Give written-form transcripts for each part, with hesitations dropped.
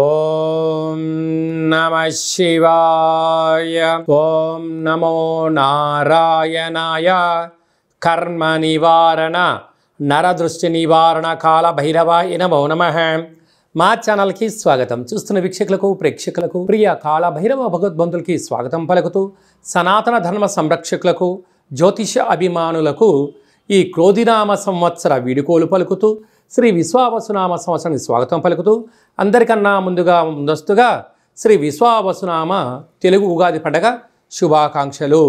ఓం నమః శివాయ. ఓం నమో నారాయణాయ. కర్మ నివారణ నరదృష్టి నివారణ కాల భైరవాయ నమో నమః. మా ఛానల్కి స్వాగతం. చూస్తున్న వీక్షకులకు ప్రేక్షకులకు ప్రియ కాల భైరవ భగవద్బంధులకి స్వాగతం పలుకుతూ, సనాతన ధర్మ సంరక్షకులకు జ్యోతిష అభిమానులకు ఈ క్రోధినామ సంవత్సర వీడుకోలు పలుకుతూ, శ్రీ విశ్వావసునామ సంవత్సరానికి స్వాగతం పలుకుతూ, అందరికన్నా ముందస్తుగా శ్రీ విశ్వావసునామ తెలుగు ఉగాది పండగ శుభాకాంక్షలు.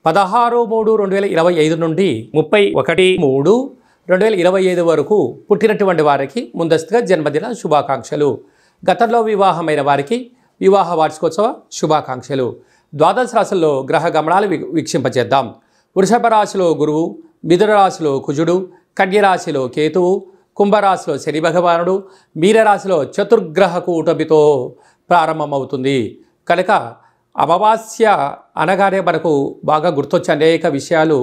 16/3/2025 నుండి 31/3/2025 వరకు పుట్టినటువంటి వారికి ముందస్తుగా జన్మదిన శుభాకాంక్షలు. గతంలో వివాహమైన వారికి వివాహ వార్షికోత్సవ శుభాకాంక్షలు. ద్వాదశ రాశుల్లో గ్రహ గమనాలు వీక్షింపచేద్దాం. వృషభ రాశిలో గురువు, మిథున రాశిలో కుజుడు, కన్యరాశిలో కేతువు, కుంభరాశిలో శని భగవానుడు, మీనరాశిలో చతుర్గ్రహ కూటమితో ప్రారంభమవుతుంది. కనుక అమావాస్య అనగానే మనకు బాగా గుర్తొచ్చే అనేక విషయాలు,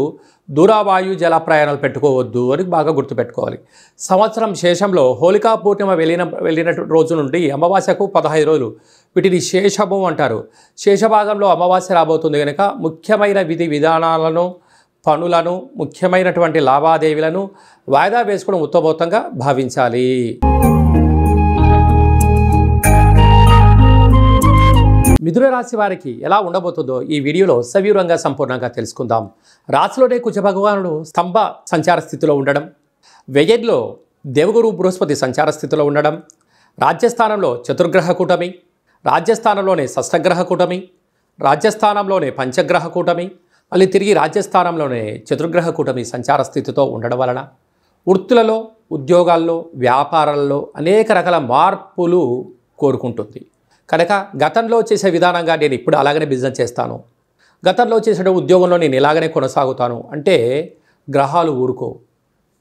దూరవాయు జల ప్రయాణాలు పెట్టుకోవద్దు అని బాగా గుర్తుపెట్టుకోవాలి. సంవత్సరం శేషంలో హోళికా పూర్ణిమ వెళ్ళిన రోజు నుండి అమావాస్యకు 15 రోజులు, వీటిని శేషము అంటారు. శేషభాగంలో అమావాస్య రాబోతుంది కనుక ముఖ్యమైన విధి విధానాలను, పనులను, ముఖ్యమైనటువంటి లావాదేవీలను వాయిదా వేసుకోవడం ఉత్తమోత్తంగా భావించాలి. మిథున రాశి వారికి ఎలా ఉండబోతుందో ఈ వీడియోలో సవివరంగా సంపూర్ణంగా తెలుసుకుందాం. రాశిలోనే కుజ భగవానుడు స్తంభ సంచార స్థితిలో ఉండడం, వ్యయంలో దేవగురు బృహస్పతి సంచార స్థితిలో ఉండడం, రాజ్యస్థానంలో చతుర్గ్రహ కూటమి, రాజ్యస్థానంలోనే షష్ఠగ్రహ కూటమి, రాజ్యస్థానంలోనే పంచగ్రహ కూటమి, మళ్ళీ తిరిగి రాజ్యస్థానంలోనే చతుర్గ్రహ కూటమి సంచార స్థితితో ఉండడం వలన వృత్తులలో, ఉద్యోగాల్లో, వ్యాపారాల్లో అనేక రకాల మార్పులు కోరుకుంటుంది. కనుక గతంలో చేసే విధానంగా నేను ఇప్పుడు అలాగనే బిజినెస్ చేస్తాను, గతంలో చేసే ఉద్యోగంలో నేను ఇలాగనే కొనసాగుతాను అంటే గ్రహాలు ఊరుకో.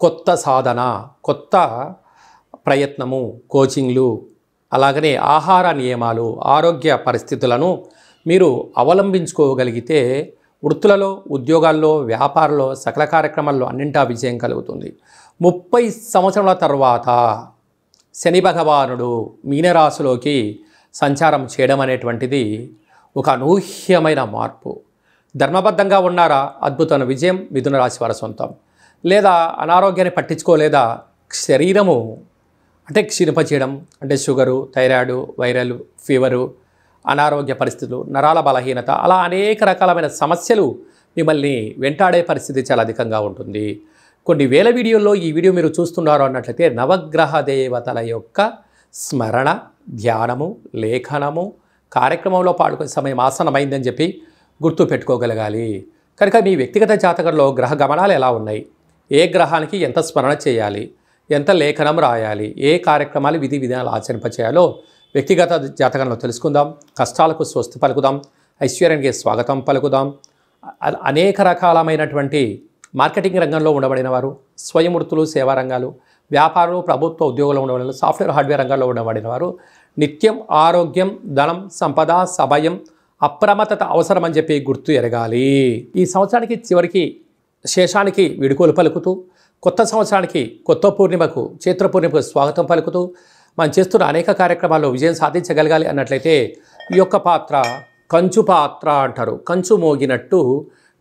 కొత్త సాధన, కొత్త ప్రయత్నము, కోచింగ్లు, అలాగనే ఆహార నియమాలు, ఆరోగ్య పరిస్థితులను మీరు అవలంబించుకోగలిగితే వృత్తులలో, ఉద్యోగాల్లో, వ్యాపారంలో, సకల కార్యక్రమాల్లో అన్నింటా విజయం కలుగుతుంది. 30 సంవత్సరాల తర్వాత శని భగవానుడు మీనరాశిలోకి సంచారం చేయడం అనేటువంటిది ఒక అనూహ్యమైన మార్పు. ధర్మబద్ధంగా ఉన్నారా, అద్భుతమైన విజయం మిథున రాశి వారి సొంతం. లేదా అనారోగ్యాన్ని పట్టించుకోలేదా, శరీరము అంటే క్షీణింపచేయడం అంటే షుగరు, థైరాయిడ్, వైరల్ ఫీవరు, అనారోగ్య పరిస్థితులు, నరాల బలహీనత, అలా అనేక రకాలమైన సమస్యలు మిమ్మల్ని వెంటాడే పరిస్థితి చాలా అధికంగా ఉంటుంది. కొన్ని వేల వీడియోల్లో ఈ వీడియో మీరు చూస్తున్నారు అన్నట్లయితే నవగ్రహ దేవతల యొక్క స్మరణ, ధ్యానము, లేఖనము, కార్యక్రమంలో పాడుకునే సమయం ఆసనమైందని చెప్పి గుర్తు పెట్టుకోగలగాలి. కనుక మీ వ్యక్తిగత జాతకంలో గ్రహ గమనాలు ఎలా ఉన్నాయి, ఏ గ్రహానికి ఎంత స్మరణ చేయాలి, ఎంత లేఖనం రాయాలి, ఏ కార్యక్రమాలు విధి విధానాలు ఆచరింపచేయాలో వ్యక్తిగత జాతకంలో తెలుసుకుందాం. కష్టాలకు స్వస్తి పలుకుదాం, ఐశ్వర్యానికి స్వాగతం పలుకుదాం. అనేక రకాలమైనటువంటి మార్కెటింగ్ రంగంలో ఉండబడిన వారు, స్వయం వృత్తులు, సేవా రంగాలు, వ్యాపారాలు, ప్రభుత్వ ఉద్యోగంలో ఉండబడిన, సాఫ్ట్వేర్ హార్డ్వేర్ రంగాల్లో ఉండబడిన వారు నిత్యం ఆరోగ్యం, ధనం, సంపద, సమయం, అప్రమత్తత అవసరం అని చెప్పి గుర్తు ఎరగాలి. ఈ సంవత్సరానికి చివరికి శేషానికి వీడుకోలు పలుకుతూ, కొత్త సంవత్సరానికి కొత్త పూర్ణిమకు, చైత్ర పూర్ణిమకు స్వాగతం పలుకుతూ మనం చేస్తున్న అనేక కార్యక్రమాల్లో విజయం సాధించగలగాలి అన్నట్లయితే ఈ యొక్క పాత్ర కంచు పాత్ర అంటారు. కంచు మోగినట్టు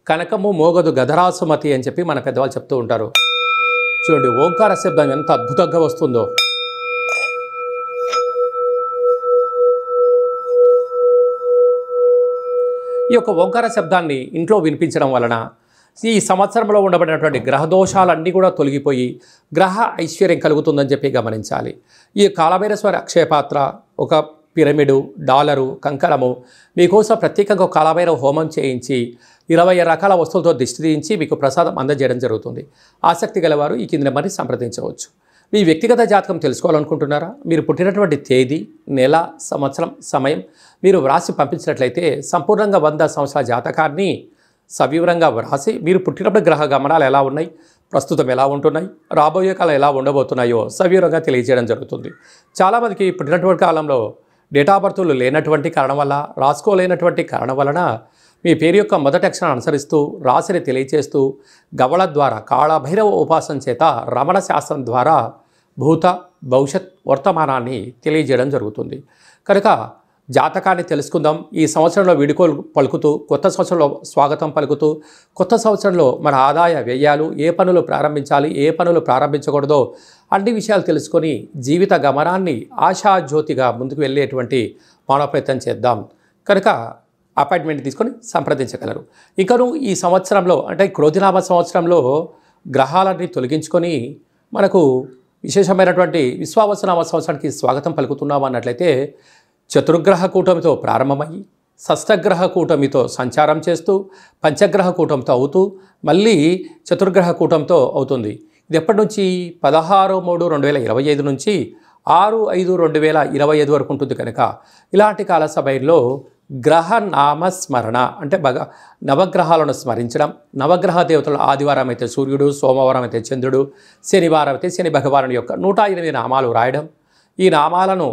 కనకము మోగదు గధరాసుమతి అని చెప్పి మన పెద్దవాళ్ళు చెప్తూ ఉంటారు. చూడండి, ఓంకార శబ్దం ఎంత అద్భుతంగా వస్తుందో. ఈ యొక్క ఓంకార శబ్దాన్ని ఇంట్లో వినిపించడం వలన ఈ సంవత్సరంలో ఉండబడినటువంటి గ్రహ దోషాలన్నీ కూడా తొలగిపోయి గ్రహ ఐశ్వర్యం కలుగుతుందని చెప్పి గమనించాలి. ఈ కాలభైరవేశ్వర అక్షయపాత్ర, ఒక పిరమిడు, డాలరు, కంకణము మీకోసం ప్రత్యేకంగా ఒక కాలభైరవ హోమం చేయించి 20 రకాల వస్తువులతో దిష్టి తీయించి మీకు ప్రసాదం అందజేయడం జరుగుతుంది. ఆసక్తి గలవారు ఈ కింద మరి సంప్రదించవచ్చు. మీ వ్యక్తిగత జాతకం తెలుసుకోవాలనుకుంటున్నారా? మీరు పుట్టినటువంటి తేదీ, నెల, సంవత్సరం, సమయం మీరు వ్రాసి పంపించినట్లయితే సంపూర్ణంగా 100 సంవత్సరాల జాతకాన్ని సవివరంగా వ్రాసి మీరు పుట్టినప్పుడు గ్రహ గమనాలు ఎలా ఉన్నాయి, ప్రస్తుతం ఎలా ఉంటున్నాయి, రాబోయే కాలం ఎలా ఉండబోతున్నాయో సవివరంగా తెలియజేయడం జరుగుతుంది. చాలామందికి పుట్టినటువంటి కాలంలో డేట్ ఆఫ్ బర్త్లు లేనటువంటి కారణం వల్ల, రాసుకోలేనటువంటి కారణం వలన మీ పేరు యొక్క మొదటి అక్షరాన్ని అనుసరిస్తూ రాశిని తెలియచేస్తూ గవళ ద్వారా కాళభైరవ ఉపాసన చేత రమణ శాస్త్రం ద్వారా భూత భవిష్యత్ వర్తమానాన్ని తెలియజేయడం జరుగుతుంది. కనుక జాతకాన్ని తెలుసుకుందాం. ఈ సంవత్సరంలో వీడుకోలు పలుకుతూ, కొత్త సంవత్సరంలో స్వాగతం పలుకుతూ, కొత్త సంవత్సరంలో మన ఆదాయ వ్యయాలు, ఏ పనులు ప్రారంభించాలి, ఏ పనులు ప్రారంభించకూడదో అన్ని విషయాలు తెలుసుకొని జీవిత గమనాన్ని ఆశాజ్యోతిగా ముందుకు వెళ్ళేటువంటి మానవ ప్రయత్నం చేద్దాం. కనుక అపాయింట్మెంట్ తీసుకొని సంప్రదించగలరు. ఇంకను ఈ సంవత్సరంలో అంటే క్రోధినామ సంవత్సరంలో గ్రహాలన్నీ తొలగించుకొని మనకు విశేషమైనటువంటి విశ్వావసునామ సంవత్సరానికి స్వాగతం పలుకుతున్నాం అన్నట్లయితే చతుర్గ్రహ కూటమితో ప్రారంభమయ్యి షష్టగ్రహ కూటమితో సంచారం చేస్తూ పంచగ్రహ కూటమితో అవుతూ మళ్ళీ చతుర్గ్రహ కూటమితో అవుతుంది. ఇది ఎప్పటి నుంచి 16/3/2025 నుంచి 6/5/2025 వరకు ఉంటుంది. కనుక ఇలాంటి కాల సమయంలో గ్రహ నామస్మరణ అంటే నవగ్రహాలను స్మరించడం, నవగ్రహ దేవతలు ఆదివారం అయితే సూర్యుడు, సోమవారం అయితే చంద్రుడు, శనివారం అయితే శని భగవానుడి యొక్క 108 నామాలు రాయడం, ఈ నామాలను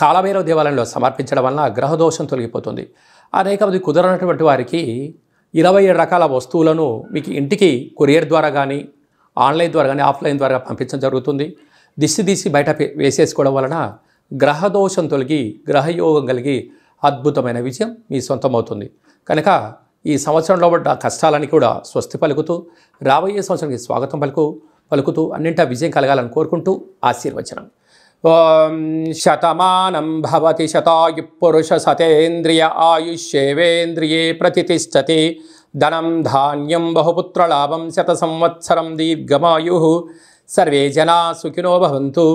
కాలభైరవ దేవాలయంలో సమర్పించడం వలన గ్రహదోషం తొలగిపోతుంది. అనేక మంది కుదరనటువంటి వారికి 27 రకాల వస్తువులను మీకు ఇంటికి కొరియర్ ద్వారా కానీ, ఆన్లైన్ ద్వారా కానీ, ఆఫ్లైన్ ద్వారా పంపించడం జరుగుతుంది. దిష్టి బయట వేసేసుకోవడం వలన గ్రహదోషం తొలగి గ్రహయోగం కలిగి అద్భుతమైన విజయం మీ సొంతమవుతుంది. కనుక ఈ సంవత్సరంలో పడ్డ కష్టాలని కూడా స్వస్తి పలుకుతూ రాబోయే సంవత్సరానికి స్వాగతం పలుకుతూ అన్నింటా విజయం కలగాలని కోరుకుంటూ ఆశీర్వచనం. ఓం శతమానం భవతి శతాయు పురుష సతేంద్రియ ఆయుష్యేవేంద్రియే ప్రతిష్టతి ధనం ధాన్యం బహుపుత్రలాభం శత సంవత్సరం దీర్ఘమాయు సర్వే జనా సుఖినో భవంతు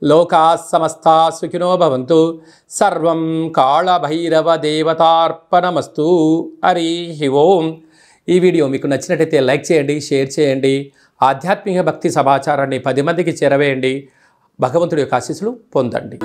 లోకా సమస్తా సుఖినో భవంతు సర్వం కాళభైరవ దేవతార్పణమస్తు. హరి ఓం. ఈ వీడియో మీకు నచ్చినట్టయితే లైక్ చేయండి, షేర్ చేయండి. ఆధ్యాత్మిక భక్తి సమాచారాన్ని 10 మందికి చేరవేయండి. భగవంతుడి యొక్క ఆశీస్సులు పొందండి.